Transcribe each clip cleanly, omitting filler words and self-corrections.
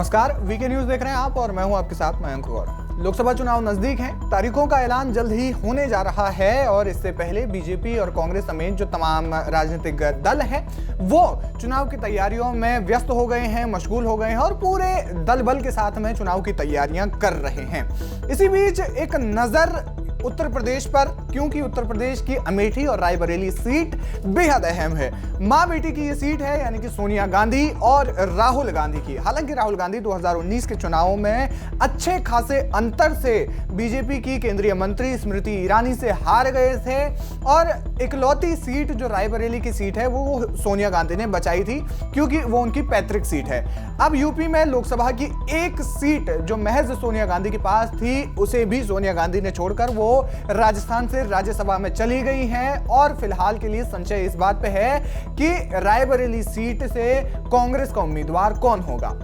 नमस्कार, VK news देख रहे हैं आप और मैं हूं आपके साथ मयंक गौड़। लोकसभा चुनाव नजदीक हैं, तारीखों का ऐलान जल्द ही होने जा रहा है और इससे पहले बीजेपी और कांग्रेस समेत जो तमाम राजनीतिक दल हैं वो चुनाव की तैयारियों में व्यस्त हो गए हैं, मशगूल हो गए हैं और पूरे दल बल के साथ में चुनाव की तैयारियां कर रहे हैं। इसी बीच एक नजर उत्तर प्रदेश पर, क्योंकि उत्तर प्रदेश की अमेठी और रायबरेली सीट बेहद अहम है। मां बेटी की ये सीट है, यानी कि सोनिया गांधी और राहुल गांधी की। हालांकि राहुल गांधी 2019 के चुनावों में अच्छे खासे अंतर से बीजेपी की केंद्रीय मंत्री स्मृति ईरानी से हार गए थे और इकलौती सीट जो रायबरेली की सीट है वो सोनिया गांधी ने बचाई थी, क्योंकि वो उनकी पैतृक सीट है। अब यूपी में लोकसभा की एक सीट जो महज सोनिया गांधी के पास थी, उसे भी सोनिया गांधी ने छोड़कर वो राजस्थान से राज्यसभा में चली गई हैं और फिलहाल के लिए संशय इस बात पे है कि रायबरेली सीट से कांग्रेस का उम्मीदवार कौन होगा।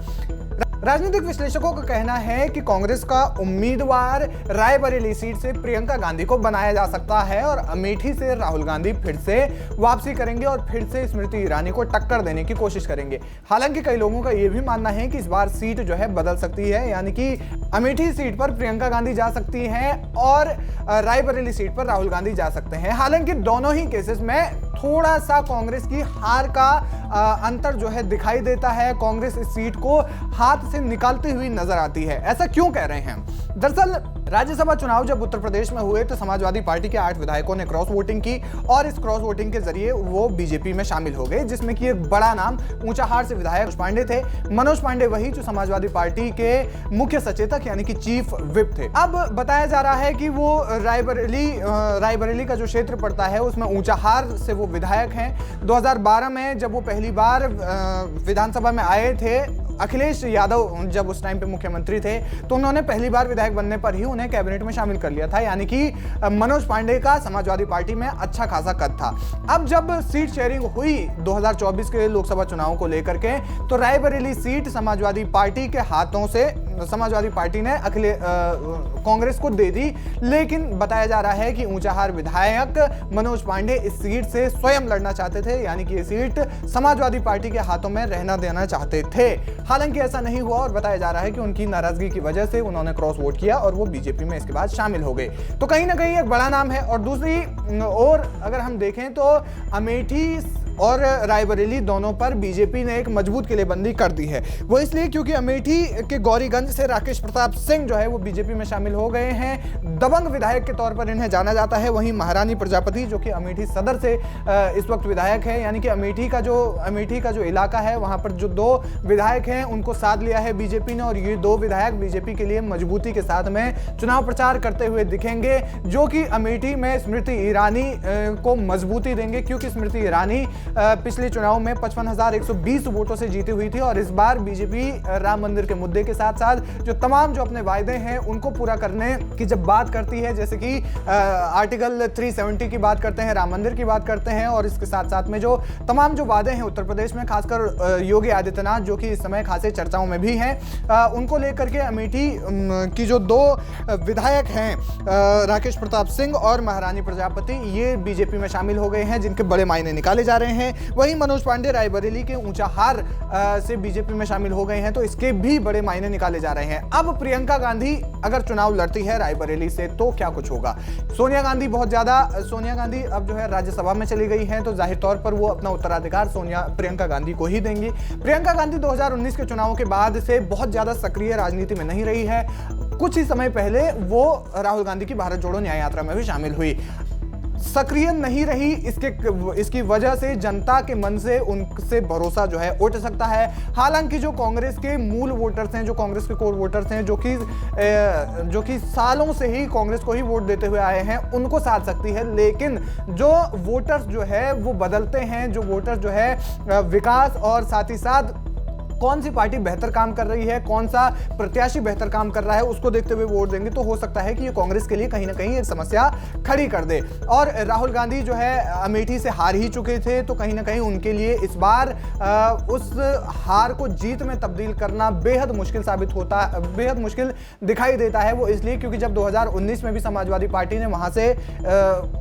राजनीतिक विश्लेषकों का कहना है कि कांग्रेस का उम्मीदवार रायबरेली सीट से प्रियंका गांधी को बनाया जा सकता है और अमेठी से राहुल गांधी फिर से वापसी करेंगे और फिर से स्मृति ईरानी को टक्कर देने की कोशिश करेंगे। हालांकि कई लोगों का यह भी मानना है कि इस बार सीट जो है बदल सकती है, यानी कि अमेठी सीट पर प्रियंका गांधी जा सकती हैं और रायबरेली सीट पर राहुल गांधी जा सकते हैं। हालांकि दोनों ही केसेस में थोड़ा सा कांग्रेस की हार का अंतर जो है दिखाई देता है। कांग्रेस इस सीट को हाथ से निकालती हुई नजर आती है। ऐसा क्यों कह रहे हैं? दरअसल राज्यसभा चुनाव जब उत्तर प्रदेश में हुए तो समाजवादी पार्टी के 8 विधायकों ने क्रॉस वोटिंग की और इस क्रॉस वोटिंग के जरिए वो बीजेपी में शामिल हो गए, जिसमें कि एक बड़ा नाम ऊंचाहार से विधायक मनोज पांडे थे। मनोज पांडे वही जो समाजवादी पार्टी के मुख्य सचेतक यानी कि चीफ विप थे। अब बताया जा रहा है कि वो रायबरेली का जो क्षेत्र पड़ता है उसमें ऊंचाहार से वो विधायक हैं। 2012 में जब वो पहली बार विधानसभा में आए थे, अखिलेश यादव जब उस टाइम पे मुख्यमंत्री थे, तो उन्होंने पहली बार विधायक बनने पर ही उन्हें कैबिनेट में शामिल कर लिया था, यानी कि मनोज पांडे का समाजवादी पार्टी में अच्छा खासा कद था। अब जब सीट शेयरिंग हुई 2024 के लोकसभा चुनाव को लेकर के, तो रायबरेली सीट समाजवादी पार्टी के हाथों से समाजवादी पार्टी ने कांग्रेस को दे दी, लेकिन बताया जा रहा है कि ऊंचाहार विधायक मनोज पांडे इस सीट से स्वयं लड़ना चाहते थे, यानी कि ये सीट समाजवादी पार्टी के हाथों में रहना देना चाहते थे। हालांकि ऐसा नहीं हुआ और बताया जा रहा है कि उनकी नाराजगी की वजह से उन्होंने क्रॉस वोट किया और वो बीजेपी में इसके बाद शामिल हो गए। तो कहीं ना कहीं एक बड़ा नाम है। और दूसरी ओर अगर हम देखें तो अमेठी और रायबरेली दोनों पर बीजेपी ने एक मजबूत किलेबंदी कर दी है। वो इसलिए क्योंकि अमेठी के गौरीगंज से राकेश प्रताप सिंह जो है वो बीजेपी में शामिल हो गए हैं। दबंग विधायक के तौर पर इन्हें जाना जाता है। वहीं महारानी प्रजापति जो कि अमेठी सदर से इस वक्त विधायक है, यानी कि अमेठी का जो इलाका है वहां पर जो 2 विधायक हैं उनको साथ लिया है बीजेपी ने और ये 2 विधायक बीजेपी के लिए मजबूती के साथ में चुनाव प्रचार करते हुए दिखेंगे, जो कि अमेठी में स्मृति ईरानी को मजबूती देंगे, क्योंकि स्मृति ईरानी पिछले चुनाव में 55,120 वोटों से जीती हुई थी और इस बार बीजेपी राम मंदिर के मुद्दे के साथ साथ जो तमाम जो अपने वायदे हैं उनको पूरा करने की जब बात करती है, जैसे कि आर्टिकल 370 की बात करते हैं, राम मंदिर की बात करते हैं और इसके साथ साथ में जो तमाम जो वादे हैं उत्तर प्रदेश में, खासकर योगी आदित्यनाथ जो कि इस समय खासे चर्चाओं में भी हैं, उनको लेकर के अमेठी की जो 2 विधायक हैं राकेश प्रताप सिंह और महारानी प्रजापति, ये बीजेपी में शामिल हो गए हैं, जिनके बड़े मायने निकाले जा रहे हैं। वहीं मनोज पांडे रायबरेली के ऊंचाहार से बीजेपी में शामिल हो गए हैं, तो इसके भी बड़े मायने निकाले जा रहे हैं। अब प्रियंका गांधी अगर चुनाव लड़ती है रायबरेली से तो क्या कुछ होगा? सोनिया गांधी अब जो है राज्यसभा में चली गई हैं, तो जाहिर तौर पर वो अपना उत्तराधिकार प्रियंका गांधी को ही देंगी। प्रियंका गांधी 2019 के चुनाव के बाद से बहुत ज्यादा सक्रिय राजनीति में नहीं रही है। कुछ ही समय पहले वो राहुल गांधी की भारत जोड़ो न्याय यात्रा में भी शामिल हुई। सक्रिय नहीं रही, इसकी वजह से जनता के मन से उनसे भरोसा जो है उठ सकता है। हालांकि जो कांग्रेस के मूल वोटर्स हैं, जो कांग्रेस के कोर वोटर्स हैं, जो कि सालों से ही कांग्रेस को ही वोट देते हुए आए हैं, उनको साथ सकती है। लेकिन जो वोटर्स जो है वो बदलते हैं, जो वोटर्स जो है विकास और साथ ही साथ कौन सी पार्टी बेहतर काम कर रही है, कौन सा प्रत्याशी बेहतर काम कर रहा है, उसको देखते हुए वोट देंगे, तो हो सकता है कि ये कांग्रेस के लिए कहीं ना कहीं एक समस्या खड़ी कर दे। और राहुल गांधी जो है अमेठी से हार ही चुके थे, तो कहीं ना कहीं उनके लिए इस बार उस हार को जीत में तब्दील करना बेहद मुश्किल दिखाई देता है। वो इसलिए क्योंकि जब 2019 में भी समाजवादी पार्टी ने वहां से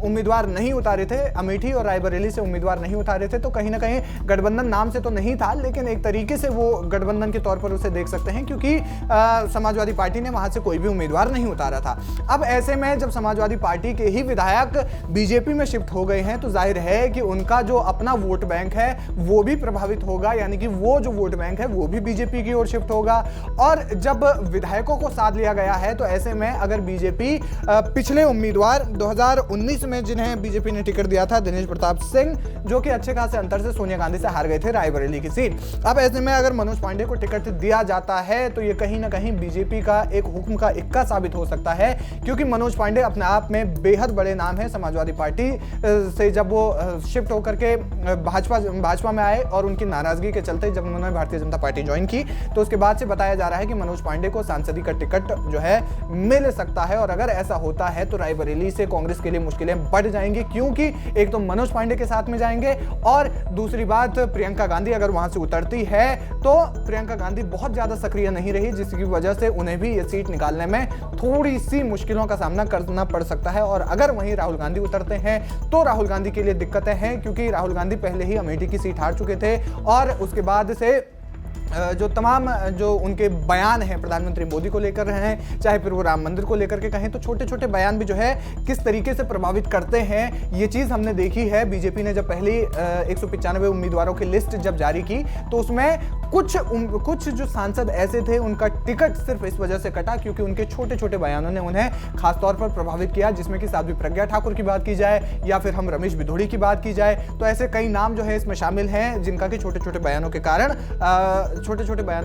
उम्मीदवार नहीं उतारे थे, अमेठी और रायबरेली से उम्मीदवार नहीं उतारे थे, तो कहीं ना कहीं गठबंधन नाम से तो नहीं था, लेकिन एक तरीके से वो गठबंधन के तौर पर उसे देख सकते हैं, क्योंकि समाजवादी पार्टी ने वहां से कोई भी उम्मीदवार नहीं उतारा था। अब ऐसे में जब समाजवादी पार्टी के ही विधायक बीजेपी में शिफ्ट हो गए हैं तो जाहिर है कि उनका जो अपना वोट बैंक है वो भी प्रभावित होगा, यानी कि वो जो वोट बैंक है वो भी बीजेपी की ओर शिफ्ट होगा। और जब विधायकों को साथ लिया गया है तो ऐसे में अगर बीजेपी पिछले उम्मीदवार 2019 में जिन्हें बीजेपी ने टिकट दिया था, दिनेश प्रताप सिंह, जो कि अच्छे खासे अंतर से सोनिया गांधी से हार गए थे रायबरेली की सीट, अब ऐसे में अगर मनोज पांडे को टिकट दिया जाता है तो ये कहीं ना कहीं बीजेपी का एक हुक्म का इक्का साबित हो सकता है, क्योंकि मनोज पांडे अपने आप में बेहद बड़े नाम है। समाजवादी पार्टी से जब वो शिफ्ट होकर के भाजपा में आए और उनकी नाराजगी के चलते जब उन्होंने भारतीय जनता पार्टी ज्वाइन की, तो उसके बाद से बताया जा रहा है कि मनोज पांडे को सांसदी का टिकट जो है मिल सकता है। और अगर ऐसा होता है तो रायबरेली से कांग्रेस के लिए मुश्किलें बढ़ जाएंगी, क्योंकि एक तो मनोज पांडे के साथ में जाएंगे और दूसरी बात प्रियंका गांधी अगर वहां से उतरती है तो प्रियंका गांधी बहुत ज्यादा सक्रिय नहीं रही, जिसकी वजह से उन्हें भी ये सीट निकालने में थोड़ी सी मुश्किलों का सामना करना पड़ सकता है। और अगर वहीं राहुल गांधी उतरते हैं तो राहुल गांधी के लिए दिक्कतें हैं, क्योंकि राहुल गांधी पहले ही अमेठी की सीट हार चुके थे और उसके बाद से जो तमाम जो उनके बयान हैं प्रधानमंत्री मोदी को लेकर रहे हैं, चाहे फिर वो राम मंदिर को लेकर के कहें, तो छोटे छोटे बयान भी जो है किस तरीके से प्रभावित करते हैं ये चीज़ हमने देखी है। बीजेपी ने जब पहली 195 उम्मीदवारों की लिस्ट जब जारी की तो उसमें कुछ जो सांसद ऐसे थे उनका टिकट सिर्फ इस वजह से कटा क्योंकि उनके छोटे छोटे बयानों ने उन्हें खासतौर पर प्रभावित किया, जिसमें कि साध्वी प्रज्ञा ठाकुर की बात की जाए या फिर हम रमेश बिधोड़ी की बात की जाए, तो ऐसे कई नाम जो है इसमें शामिल हैं जिनका कि छोटे छोटे बयानों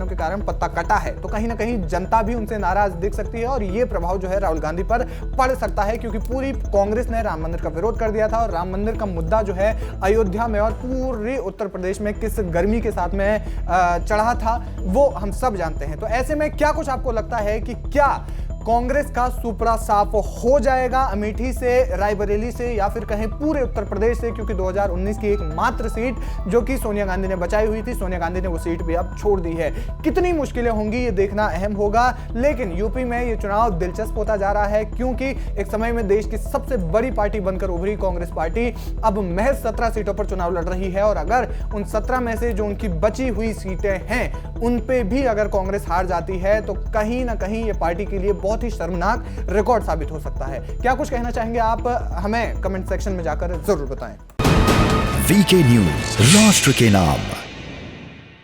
के कारण पत्ता कटा है। तो कहीं ना कहीं जनता भी उनसे नाराज दिख सकती है और ये प्रभाव जो है राहुल गांधी पर पड़ सकता है, क्योंकि पूरी कांग्रेस ने राम मंदिर का विरोध कर दिया था और राम मंदिर का मुद्दा जो है अयोध्या में और पूरे उत्तर प्रदेश में किस गर्मी के साथ में चढ़ा था वो हम सब जानते हैं। तो ऐसे में क्या कुछ आपको लगता है कि क्या कांग्रेस का सुपड़ा साफ हो जाएगा अमेठी से, रायबरेली से या फिर कहें पूरे उत्तर प्रदेश से, क्योंकि 2019 की एकमात्र सीट जो कि सोनिया गांधी ने बचाई हुई थी, सोनिया गांधी ने वो सीट भी अब छोड़ दी है। कितनी मुश्किलें होंगी ये देखना अहम होगा, लेकिन यूपी में ये चुनाव दिलचस्प होता जा रहा है, क्योंकि एक समय में देश की सबसे बड़ी पार्टी बनकर उभरी कांग्रेस पार्टी अब महज 17 सीटों पर चुनाव लड़ रही है और अगर उन 17 में से जो उनकी बची हुई सीटें हैं उन पे भी अगर कांग्रेस हार जाती है तो कहीं ना कहीं ये पार्टी के लिए बहुत ही शर्मनाक रिकॉर्ड साबित हो सकता है। क्या कुछ कहना चाहेंगे आप, हमें कमेंट सेक्शन में जाकर जरूर बताएं। वीके न्यूज, राष्ट्र के नाम।